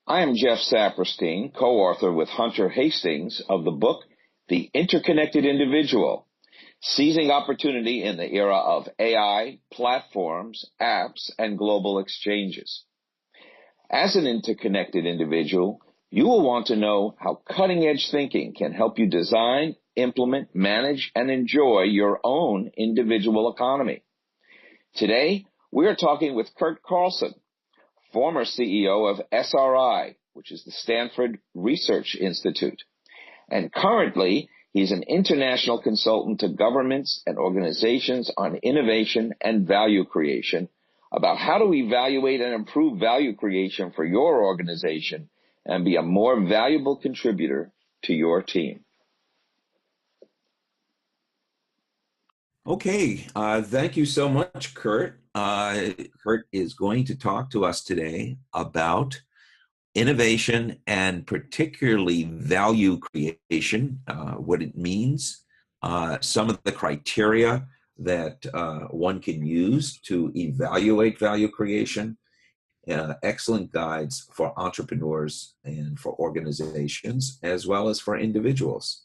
I am Jeff Saperstein, co-author with Hunter Hastings of the book, The Interconnected Individual, Seizing Opportunity in the Era of AI, Platforms, Apps, and Global Exchanges. As an interconnected individual, you will want to know how cutting-edge thinking can help you design, implement, manage, and enjoy your own individual economy. Today, we are talking with Curt Carlson, former CEO of SRI, which is the Stanford Research Institute. And currently, he's an international consultant to governments and organizations on innovation and value creation, about how to evaluate and improve value creation for your organization and be a more valuable contributor to your team. Okay, thank you so much, Curt. Curt is going to talk to us today about innovation and particularly value creation, what it means, some of the criteria that one can use to evaluate value creation, excellent guides for entrepreneurs and for organizations, as well as for individuals.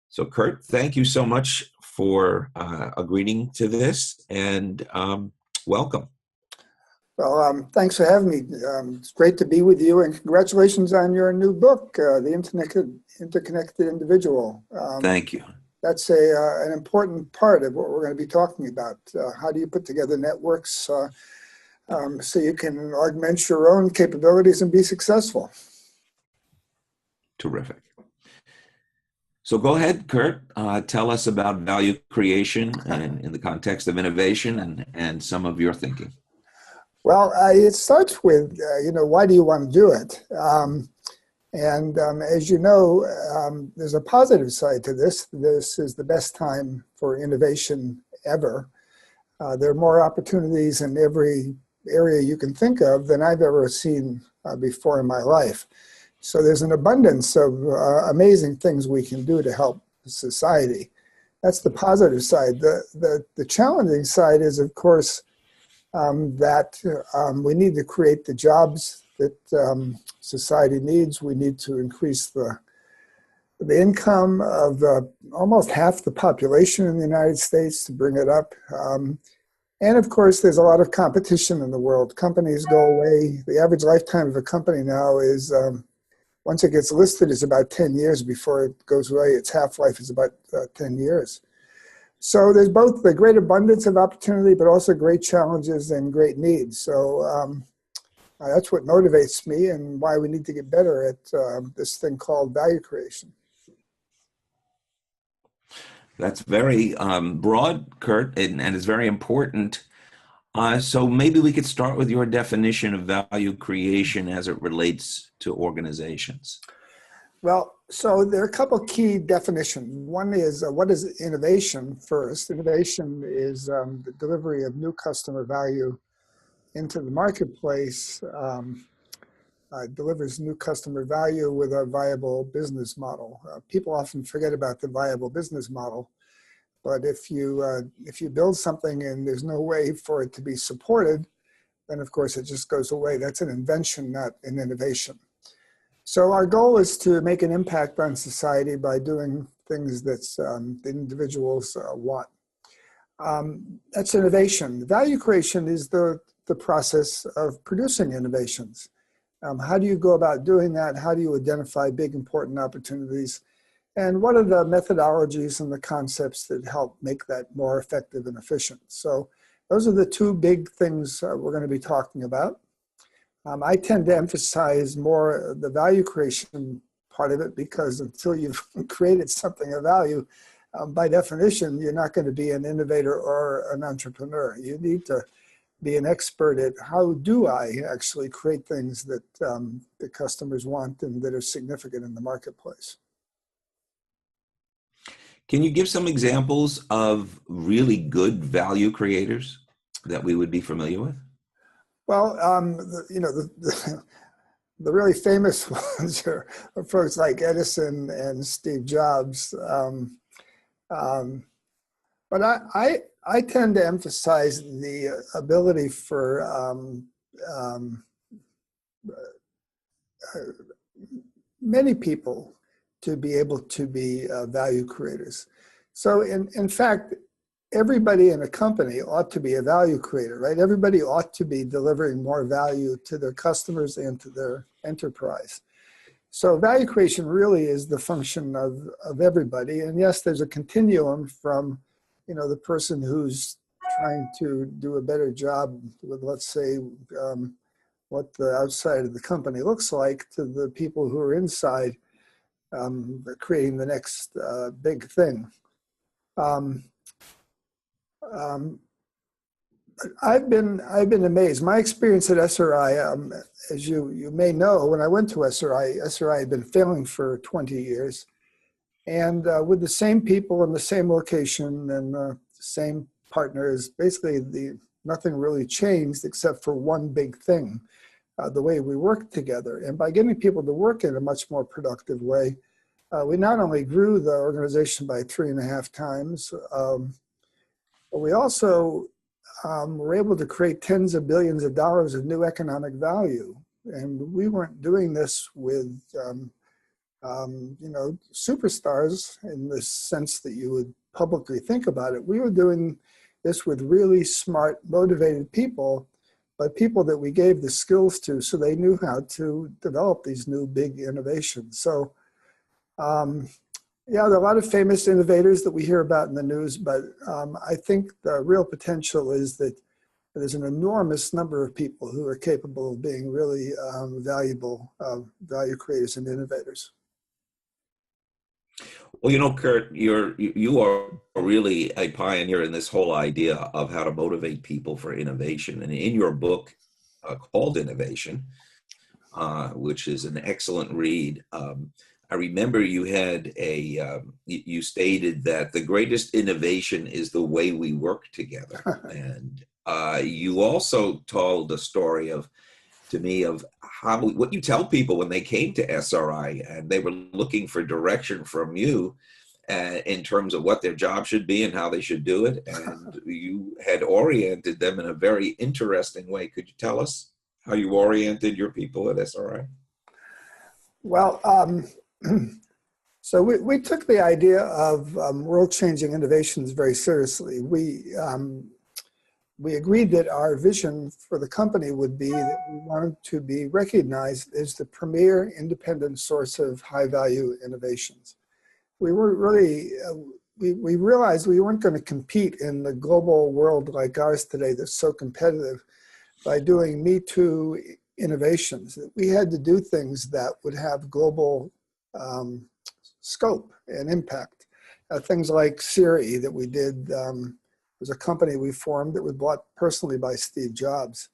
So, Curt, thank you so much for agreeing to this, and welcome. Well, thanks for having me. It's great to be with you, and congratulations on your new book, The Interconnected Individual. Thank you. That's an important part of what we're going to be talking about. How do you put together networks so you can augment your own capabilities and be successful? Terrific. So go ahead, Curt. Tell us about value creation and in the context of innovation and some of your thinking. Well, it starts with, why do you want to do it? As you know, there's a positive side to this. This is the best time for innovation ever. There are more opportunities in every area you can think of than I've ever seen before in my life. So there's an abundance of amazing things we can do to help society. That's the positive side. The challenging side is, of course, that we need to create the jobs that society needs. We need to increase the income of almost half the population in the United States to bring it up. And of course, there's a lot of competition in the world. Companies go away. The average lifetime of a company now is, once it gets listed, is about 10 years before it goes away. Its half-life is about 10 years. So there's both the great abundance of opportunity, but also great challenges and great needs. So that's what motivates me and why we need to get better at this thing called value creation. That's very broad, Curt, and it's very important. So maybe we could start with your definition of value creation as it relates to organizations. Well, so there are a couple of key definitions. One is, what is innovation first? Innovation is the delivery of new customer value into the marketplace, delivers new customer value with a viable business model. People often forget about the viable business model, but if you build something and there's no way for it to be supported, then of course it just goes away. That's an invention, not an innovation. So our goal is to make an impact on society by doing things that the individuals want. That's innovation. Value creation is the process of producing innovations. How do you go about doing that? How do you identify big, important opportunities? And what are the methodologies and the concepts that help make that more effective and efficient? So those are the two big things we're going to be talking about. I tend to emphasize more the value creation part of it because until you've created something of value, by definition, you're not going to be an innovator or an entrepreneur. You need to be an expert at how do I actually create things that the customers want and that are significant in the marketplace. Can you give some examples of really good value creators that we would be familiar with? Well, the really famous ones are folks like Edison and Steve Jobs. But I tend to emphasize the ability for many people to be able to be value creators. So in fact, everybody in a company ought to be a value creator, right? Everybody ought to be delivering more value to their customers and to their enterprise. So value creation really is the function of everybody. And yes, there's a continuum from, the person who's trying to do a better job with, let's say, what the outside of the company looks like, to the people who are inside creating the next big thing. I've been amazed. My experience at SRI, as you may know, when I went to SRI had been failing for 20 years, and with the same people in the same location and the same partners, basically nothing really changed except for one big thing, the way we worked together. And by getting people to work in a much more productive way, we not only grew the organization by 3.5 times, but we also were able to create tens of billions of dollars of new economic value. And we weren't doing this with, superstars in the sense that you would publicly think about it. We were doing this with really smart, motivated people, but people that we gave the skills to so they knew how to develop these new big innovations. So, yeah, there are a lot of famous innovators that we hear about in the news, but I think the real potential is that there's an enormous number of people who are capable of being really valuable value creators and innovators. Well, Curt, you are really a pioneer in this whole idea of how to motivate people for innovation. And in your book called Innovation, which is an excellent read, I remember you had you stated that the greatest innovation is the way we work together. And you also told a story to me of what you tell people when they came to SRI and they were looking for direction from you in terms of what their job should be and how they should do it. And you had oriented them in a very interesting way. Could you tell us how you oriented your people at SRI? Well, so we took the idea of world-changing innovations very seriously. We agreed that our vision for the company would be that we wanted to be recognized as the premier independent source of high-value innovations. We were really, we realized we weren't going to compete in the global world like ours today that's so competitive by doing Me Too innovations. We had to do things that would have global scope and impact. Things like Siri that we did was a company we formed that was bought personally by Steve Jobs.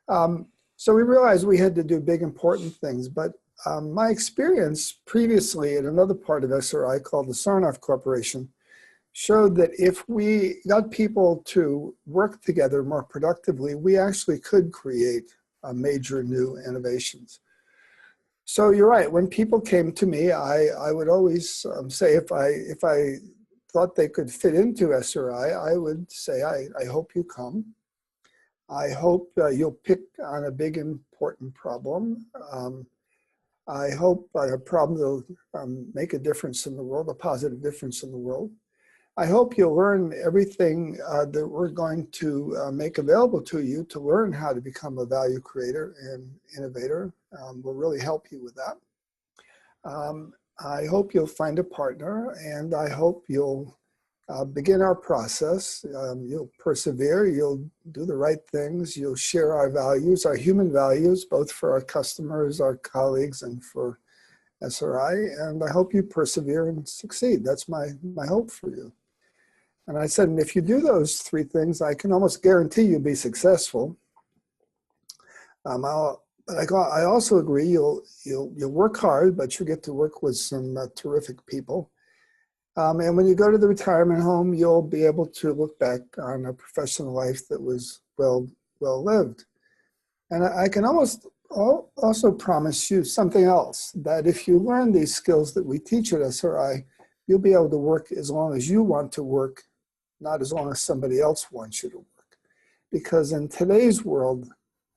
So we realized we had to do big, important things. But my experience previously at another part of SRI called the Sarnoff Corporation showed that if we got people to work together more productively, we actually could create major new innovations. So you're right. When people came to me, I would always say if I thought they could fit into SRI, I would say, I hope you come. I hope you'll pick on a big, important problem. I hope a problem that will make a difference in the world, a positive difference in the world. I hope you'll learn everything that we're going to make available to you to learn how to become a value creator and innovator. We'll really help you with that. I hope you'll find a partner, and I hope you'll begin our process. You'll persevere, you'll do the right things, you'll share our values, our human values, both for our customers, our colleagues, and for SRI, and I hope you persevere and succeed. That's my hope for you. And I said, and if you do those three things, I can almost guarantee you'll be successful. I also agree you'll work hard, but you get to work with some terrific people. And when you go to the retirement home, you'll be able to look back on a professional life that was well lived. And I can almost also promise you something else, that if you learn these skills that we teach at SRI, you'll be able to work as long as you want to work, not as long as somebody else wants you to work. Because in today's world,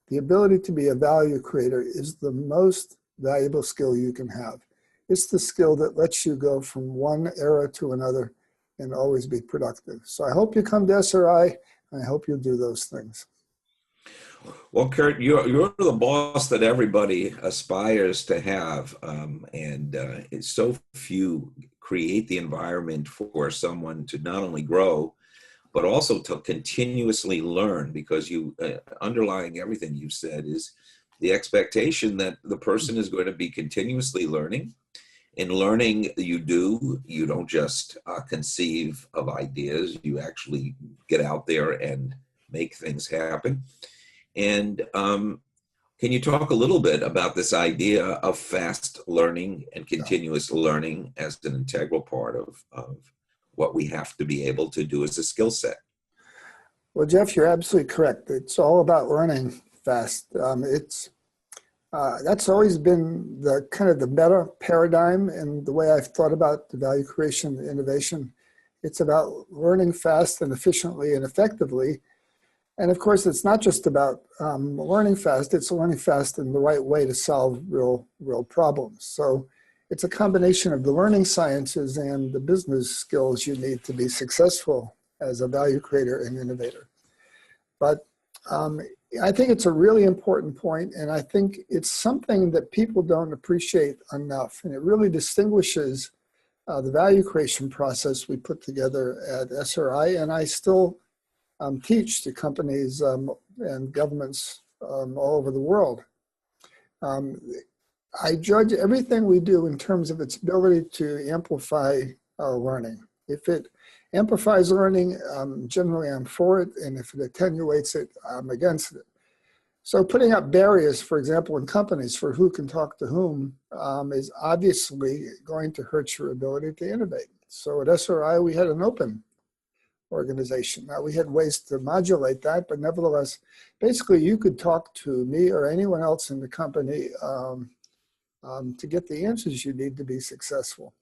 the ability to be a value creator is the most valuable skill you can have. It's the skill that lets you go from one era to another and always be productive. So I hope you come to SRI, and I hope you'll do those things. Well, Curt, you're the boss that everybody aspires to have, and it's so few create the environment for someone to not only grow, but also to continuously learn, because you underlying everything you've said is the expectation that the person is going to be continuously learning. In learning, you don't just conceive of ideas, you actually get out there and make things happen. And can you talk a little bit about this idea of fast learning and continuous learning as an integral part of what we have to be able to do as a skill set? Well, Jeff, you're absolutely correct. It's all about learning fast. That's always been the kind of the meta paradigm and the way I've thought about the value creation and innovation. It's about learning fast and efficiently and effectively. And of course, it's not just about learning fast, it's learning fast in the right way to solve real problems. So it's a combination of the learning sciences and the business skills you need to be successful as a value creator and innovator. But I think it's a really important point, and I think it's something that people don't appreciate enough. And it really distinguishes the value creation process we put together at SRI, and I still teach to companies and governments all over the world. I judge everything we do in terms of its ability to amplify learning. If it amplifies learning, generally I'm for it, and if it attenuates it, I'm against it. So putting up barriers, for example, in companies for who can talk to whom is obviously going to hurt your ability to innovate. So at SRI, we had an open organization. Now, we had ways to modulate that, but nevertheless, basically you could talk to me or anyone else in the company to get the answers you need to be successful.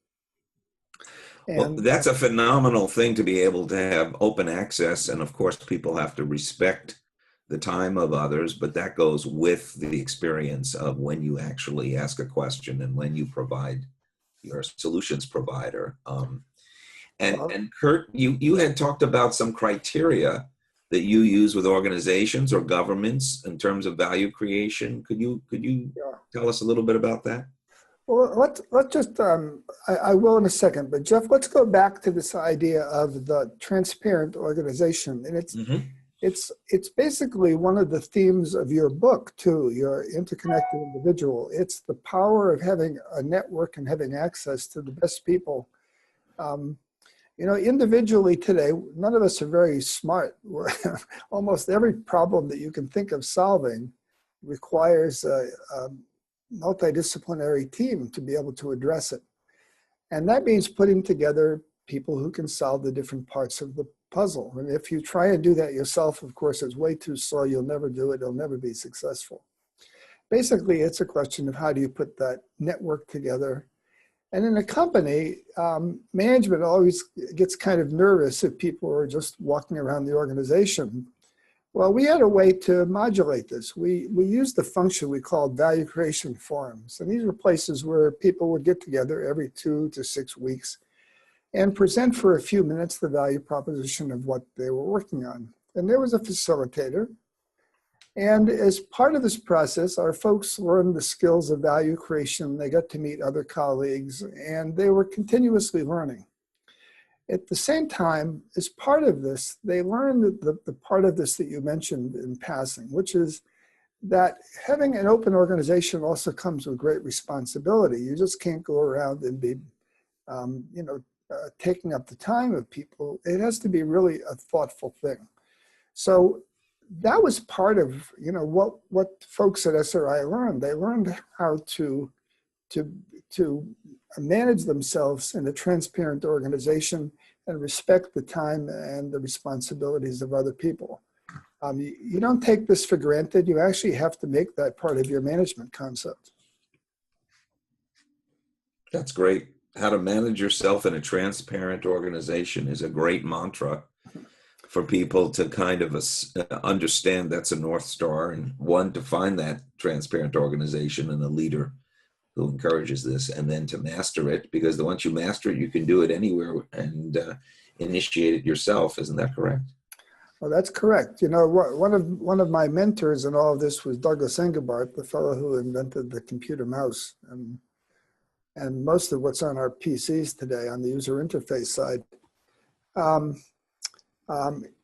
Well, that's a phenomenal thing to be able to have open access. And of course, people have to respect the time of others, but that goes with the experience of when you actually ask a question and when you provide your solutions provider. And Curt, you had talked about some criteria that you use with organizations or governments in terms of value creation. Could you tell us a little bit about that? Well, let's just, I will in a second, but Jeff, let's go back to this idea of the transparent organization. And it's basically one of the themes of your book too, your interconnected individual. It's the power of having a network and having access to the best people. You know, individually today, none of us are very smart. Almost every problem that you can think of solving requires a multidisciplinary team to be able to address it. And that means putting together people who can solve the different parts of the puzzle. And if you try and do that yourself, of course, it's way too slow. You'll never do it. You'll never be successful. Basically, it's a question of how do you put that network together. And in a company, management always gets kind of nervous if people are just walking around the organization. Well, we had a way to modulate this. We used the function we called value creation forums. And these were places where people would get together every 2 to 6 weeks and present for a few minutes the value proposition of what they were working on. And there was a facilitator. And as part of this process, our folks learned the skills of value creation. They got to meet other colleagues, and they were continuously learning. At the same time, as part of this, they learned the part of this that you mentioned in passing, which is that having an open organization also comes with great responsibility. You just can't go around and be, taking up the time of people. It has to be really a thoughtful thing. So that was part of, what folks at SRI learned. They learned how to manage themselves in a transparent organization and respect the time and the responsibilities of other people. You don't take this for granted. You actually have to make that part of your management concept. That's great. How to manage yourself in a transparent organization is a great mantra for people to kind of understand. That's a North Star, and one, to find that transparent organization and a leader who encourages this, and then to master it, because once you master it, you can do it anywhere and initiate it yourself. Isn't that correct? Well, that's correct. You know, one of my mentors in all of this was Douglas Engelbart, the fellow who invented the computer mouse, and most of what's on our PCs today on the user interface side.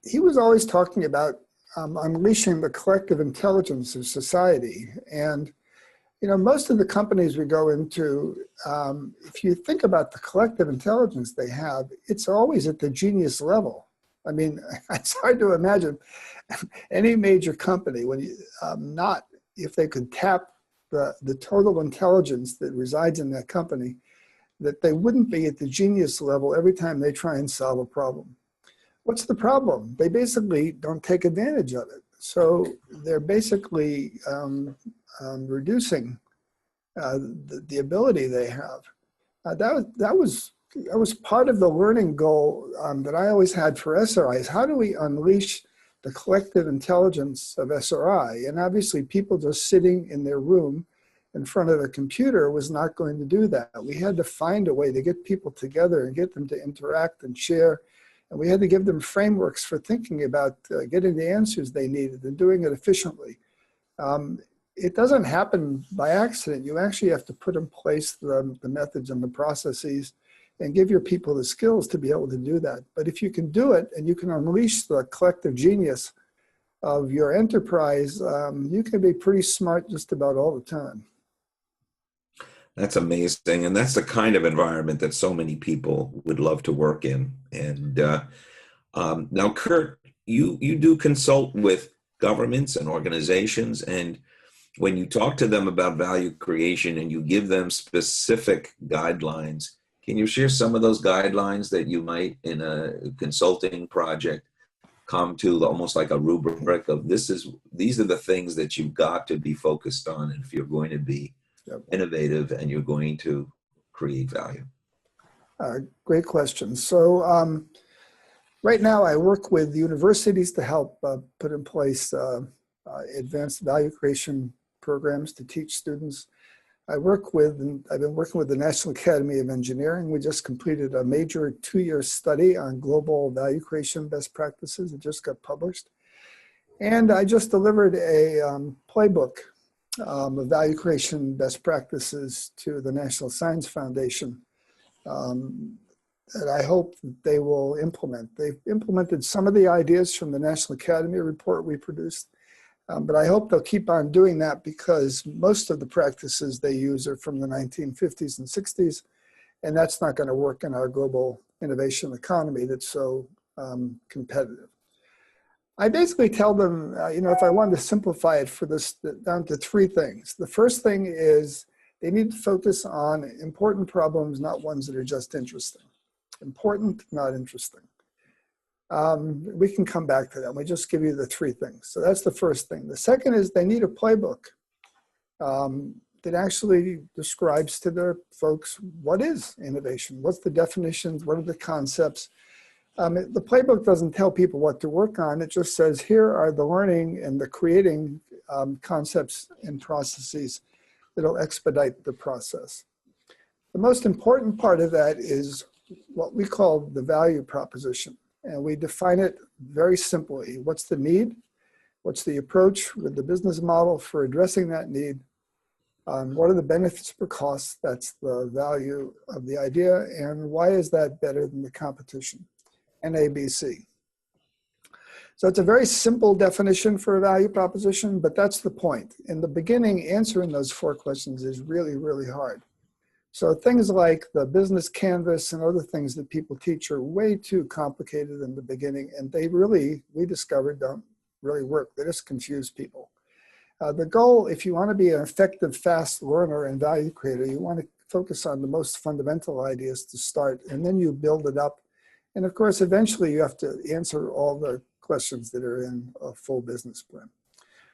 He was always talking about unleashing the collective intelligence of society. And, you know, most of the companies we go into, if you think about the collective intelligence they have, it's always at the genius level. I mean, it's hard to imagine any major company when you, if they could tap the total intelligence that resides in that company, that they wouldn't be at the genius level every time they try and solve a problem. What's the problem? They basically don't take advantage of it. So they're basically reducing the ability they have. That was part of the learning goal that I always had for SRI, is how do we unleash the collective intelligence of SRI? And obviously people just sitting in their room in front of a computer was not going to do that. We had to find a way to get people together and get them to interact and share. And we had to give them frameworks for thinking about getting the answers they needed and doing it efficiently. It doesn't happen by accident. You actually have to put in place the methods and the processes and give your people the skills to be able to do that. But if you can do it and you can unleash the collective genius of your enterprise, you can be pretty smart just about all the time. That's amazing. And that's the kind of environment that so many people would love to work in. And now, Curt, you do consult with governments and organizations. And when you talk to them about value creation and you give them specific guidelines, can you share some of those guidelines that you might, in a consulting project, come to almost like a rubric of these are the things that you've got to be focused on if you're going to be innovative and you're going to create value? Great question. So right now I work with universities to help put in place advanced value creation programs to teach students. I've been working with the National Academy of Engineering. We just completed a major 2-year study on global value creation best practices. It just got published. And I just delivered a playbook of value creation best practices to the National Science Foundation that I hope that they will implement. They've implemented some of the ideas from the National Academy report we produced, but I hope they'll keep on doing that, because most of the practices they use are from the 1950s and 60s, and that's not going to work in our global innovation economy that's so competitive. I basically tell them, you know, if I wanted to simplify it for this down to 3 things. The first thing is they need to focus on important problems, not ones that are just interesting. Important, not interesting. We can come back to that. We just give you the 3 things. So that's the first thing. The second is they need a playbook that actually describes to their folks what is innovation, what's the definitions, what are the concepts. The playbook doesn't tell people what to work on. It just says, here are the learning and the creating concepts and processes that'll expedite the process. The most important part of that is what we call the value proposition. And we define it very simply. What's the need? What's the approach with the business model for addressing that need? What are the benefits per cost? That's the value of the idea. And why is that better than the competition? NABC. So it's a very simple definition for a value proposition, but that's the point. In the beginning, answering those 4 questions is really, really hard. So things like the business canvas and other things that people teach are way too complicated in the beginning, and they really, we discovered, don't really work. They just confuse people. The goal, if you want to be an effective, fast learner and value creator, you want to focus on the most fundamental ideas to start, and then you build it up. And of course, eventually you have to answer all the questions that are in a full business plan.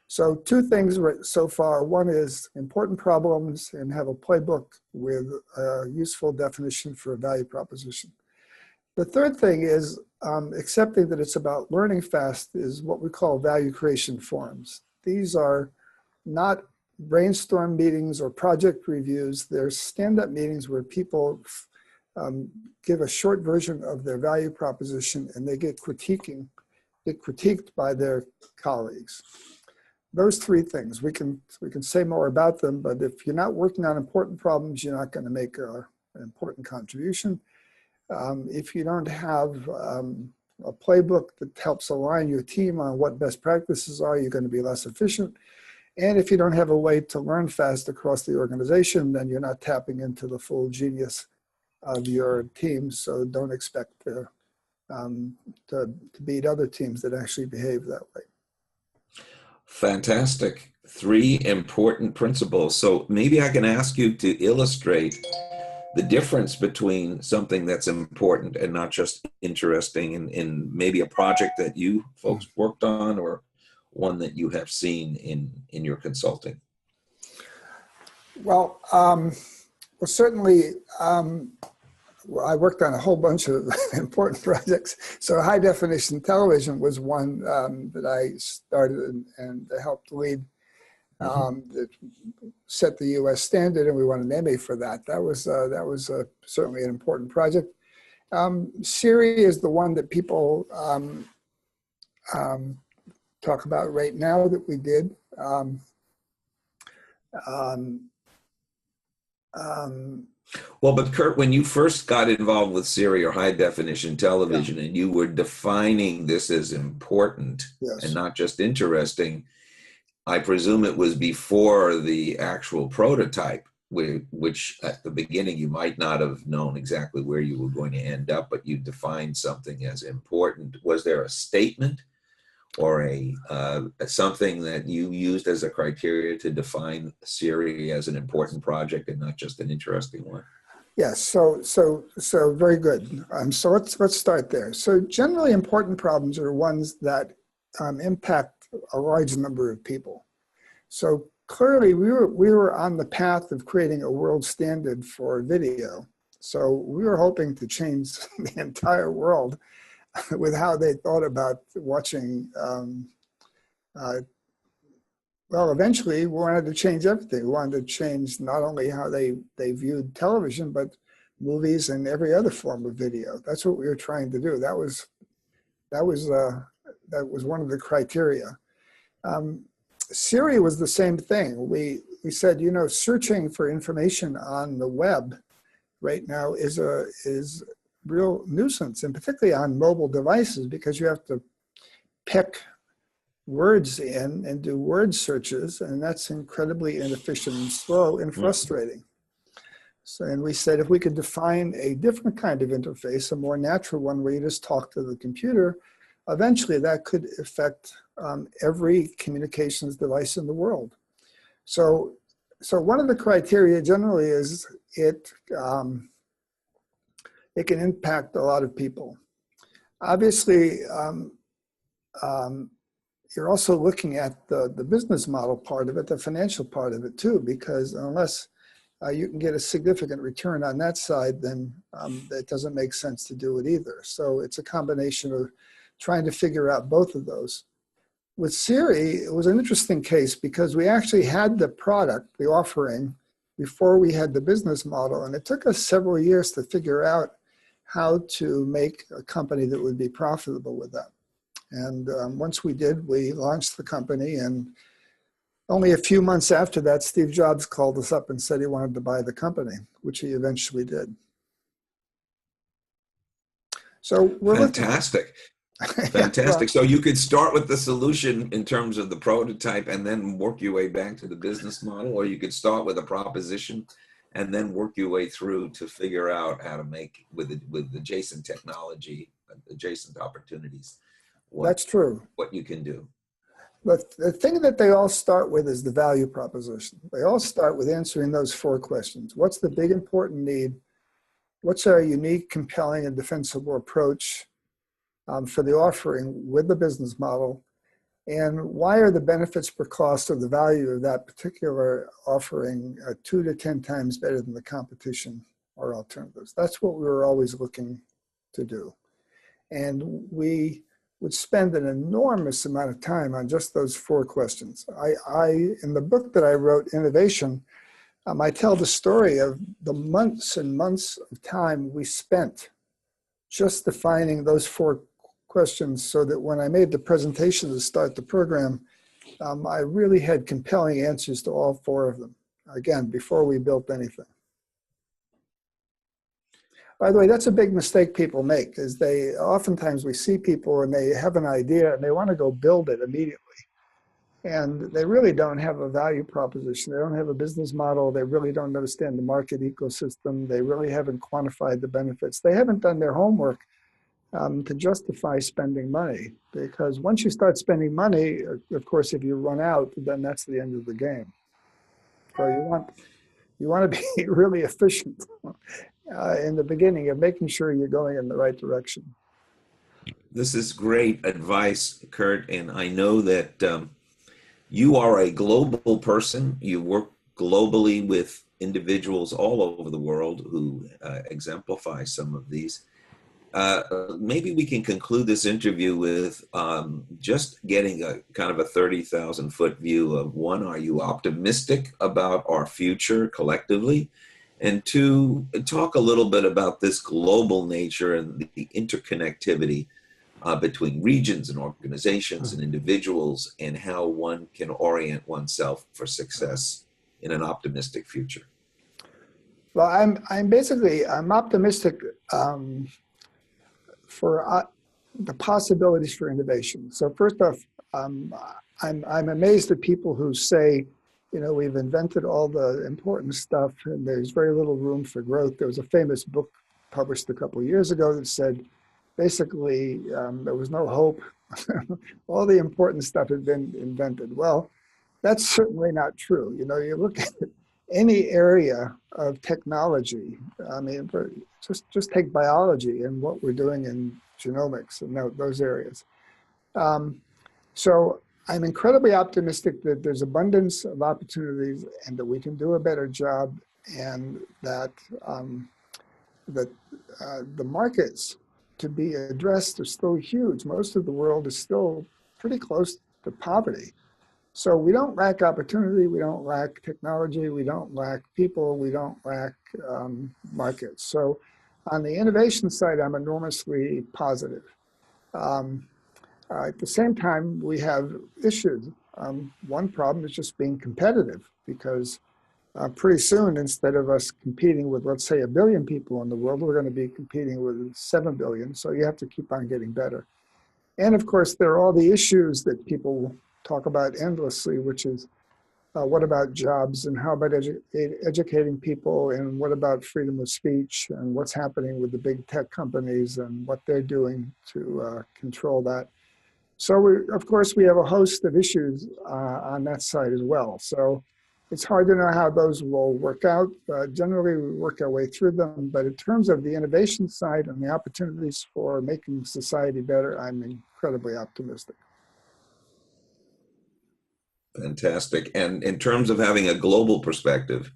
So 2 things so far. One is important problems and have a playbook with a useful definition for a value proposition. The third thing is accepting that it's about learning fast is what we call value creation forums. These are not brainstorm meetings or project reviews. They're stand-up meetings where people give a short version of their value proposition and they get critiqued by their colleagues. Those three things, we can say more about them, but if you're not working on important problems, you're not going to make an important contribution. If you don't have a playbook that helps align your team on what best practices are, you're going to be less efficient. And if you don't have a way to learn fast across the organization, then you're not tapping into the full genius of your team. So don't expect to beat other teams that actually behave that way. Fantastic. Three important principles. So maybe I can ask you to illustrate the difference between something that's important and not just interesting in maybe a project that you folks worked on or one that you have seen in your consulting. Well, certainly, I worked on a whole bunch of important projects. So high definition television was one that I started and helped lead. That set the U.S. standard, and we won an Emmy for that. That was certainly an important project. Siri is the one that people talk about right now that we did. Well, but Curt, when you first got involved with Siri or high definition television, and you were defining this as important and not just interesting, I presume it was before the actual prototype, which at the beginning you might not have known exactly where you were going to end up, but you defined something as important. Was there a statement or something that you used as a criteria to define Siri as an important project and not just an interesting one? Yes, so very good. So let's start there. So generally important problems are ones that impact a large number of people. So clearly we were on the path of creating a world standard for video. So we were hoping to change the entire world with how they thought about watching. Well, eventually we wanted to change everything. We wanted to change not only how they viewed television, but movies and every other form of video. That's what we were trying to do. That was one of the criteria. Siri was the same thing. We said, searching for information on the web right now is real nuisance, and particularly on mobile devices, because you have to pick words in and do word searches, and that's incredibly inefficient and slow and frustrating. So, and we said if we could define a different kind of interface, a more natural one where you just talk to the computer, eventually that could affect every communications device in the world. So one of the criteria generally is it can impact a lot of people. Obviously, you're also looking at the business model part of it, the financial part of it too, because unless you can get a significant return on that side, then it doesn't make sense to do it either. So it's a combination of trying to figure out both of those. With Siri, it was an interesting case because we actually had the product, the offering, before we had the business model, and it took us several years to figure out how to make a company that would be profitable with that. And once we did, we launched the company, and only a few months after that, Steve Jobs called us up and said he wanted to buy the company, which he eventually did. So we're fantastic. Fantastic. So you could start with the solution in terms of the prototype and then work your way back to the business model, or you could start with a proposition and then work your way through to figure out how to make with adjacent technology, adjacent opportunities. That's true. What you can do. But the thing that they all start with is the value proposition. They all start with answering those four questions. What's the big important need? What's our unique, compelling, and defensible approach for the offering with the business model? And why are the benefits per cost or the value of that particular offering 2 to 10 times better than the competition or alternatives? That's what we were always looking to do. And we would spend an enormous amount of time on just those 4 questions. In the book that I wrote, Innovation, I tell the story of the months and months of time we spent just defining those 4 questions, so that when I made the presentation to start the program, I really had compelling answers to all 4 of them, again, before we built anything. By the way, that's a big mistake people make, is oftentimes we see people and they have an idea and they want to go build it immediately. And they really don't have a value proposition. They don't have a business model. They really don't understand the market ecosystem. They really haven't quantified the benefits. They haven't done their homework to justify spending money. Because once you start spending money, of course, if you run out, then that's the end of the game. So you want to be really efficient in the beginning of making sure you're going in the right direction. This is great advice, Curt, and I know that you are a global person. You work globally with individuals all over the world who exemplify some of these. Maybe we can conclude this interview with just getting a kind of a 30,000-foot view of, 1, are you optimistic about our future collectively? And 2, talk a little bit about this global nature and the interconnectivity between regions and organizations and individuals, and how one can orient oneself for success in an optimistic future. Well, I'm optimistic for the possibilities for innovation. So first off, I'm amazed at people who say, we've invented all the important stuff and there's very little room for growth. There was a famous book published a couple of years ago that said, basically, there was no hope. All the important stuff had been invented. Well, that's certainly not true. You look at any area of technology. I mean, just take biology and what we're doing in genomics and those areas. So I'm incredibly optimistic that there's abundance of opportunities and that we can do a better job, and that the markets to be addressed are still huge. Most of the world is still pretty close to poverty. So we don't lack opportunity, we don't lack technology, we don't lack people, we don't lack markets. So on the innovation side, I'm enormously positive. At the same time, we have issues. One problem is just being competitive, because pretty soon, instead of us competing with, let's say, 1 billion people in the world, we're going to be competing with 7 billion. So you have to keep on getting better. And of course, there are all the issues that people talk about endlessly, which is what about jobs, and how about educating people, and what about freedom of speech, and what's happening with the big tech companies and what they're doing to control that. So of course, we have a host of issues on that side as well. So it's hard to know how those will work out. Generally, we work our way through them. But in terms of the innovation side and the opportunities for making society better, I'm incredibly optimistic. Fantastic. And in terms of having a global perspective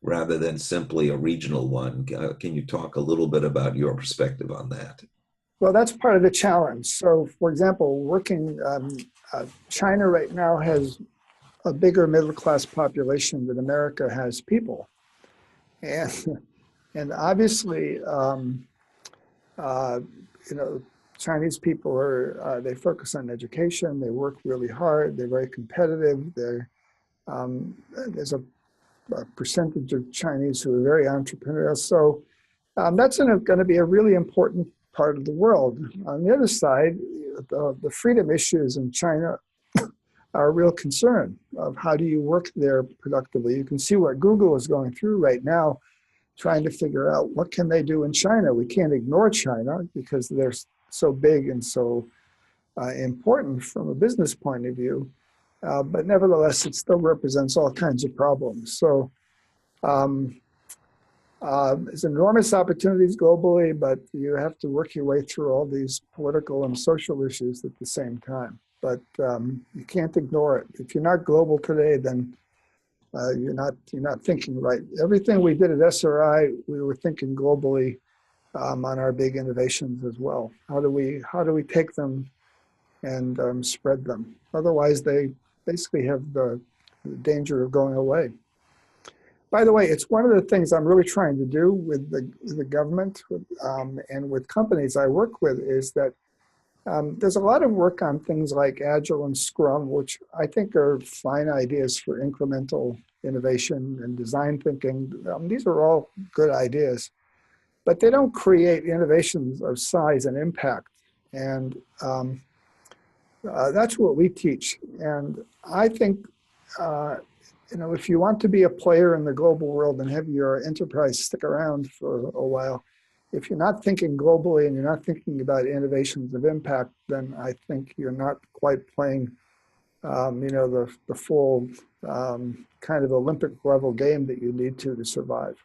rather than simply a regional one, can you talk a little bit about your perspective on that? Well, that's part of the challenge. So, for example, China right now has a bigger middle-class population than America has people. And obviously, Chinese people they focus on education, they work really hard, they're very competitive. There's a percentage of Chinese who are very entrepreneurial. So that's going to be a really important part of the world. On the other side, the freedom issues in China are a real concern of how do you work there productively. You can see what Google is going through right now, trying to figure out what can they do in China. We can't ignore China because they're so big and so important from a business point of view. But nevertheless, it still represents all kinds of problems. So there's enormous opportunities globally, but you have to work your way through all these political and social issues at the same time. But you can't ignore it. If you're not global today, then you're not thinking right. Everything we did at SRI, we were thinking globally on our big innovations as well. How do we take them and spread them. Otherwise, they basically have the danger of going away. By the way, it's one of the things I'm really trying to do with the government and with companies I work with is that there's a lot of work on things like Agile and Scrum, which I think are fine ideas for incremental innovation and design thinking. These are all good ideas, but they don't create innovations of size and impact. And that's what we teach. And I think, if you want to be a player in the global world and have your enterprise stick around for a while, if you're not thinking globally and you're not thinking about innovations of impact, then I think you're not quite playing, the full kind of Olympic level game that you need to survive.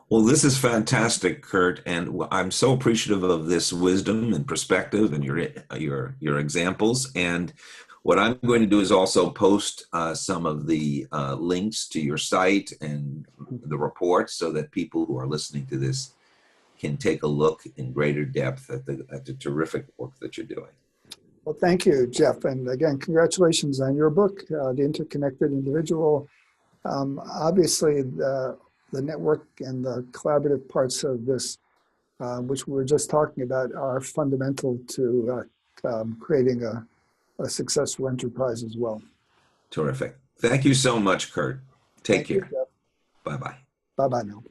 Well, this is fantastic, Curt, and I'm so appreciative of this wisdom and perspective and your examples. And what I'm going to do is also post some of the links to your site and the report so that people who are listening to this can take a look in greater depth at the terrific work that you're doing. Well, thank you, Jeff. And again, congratulations on your book, The Interconnected Individual. Obviously, the network and the collaborative parts of this, which we were just talking about, are fundamental to creating a successful enterprise as well. Terrific. Thank you so much, Curt. Take care. Thank you, Jeff. Bye-bye. Bye-bye now.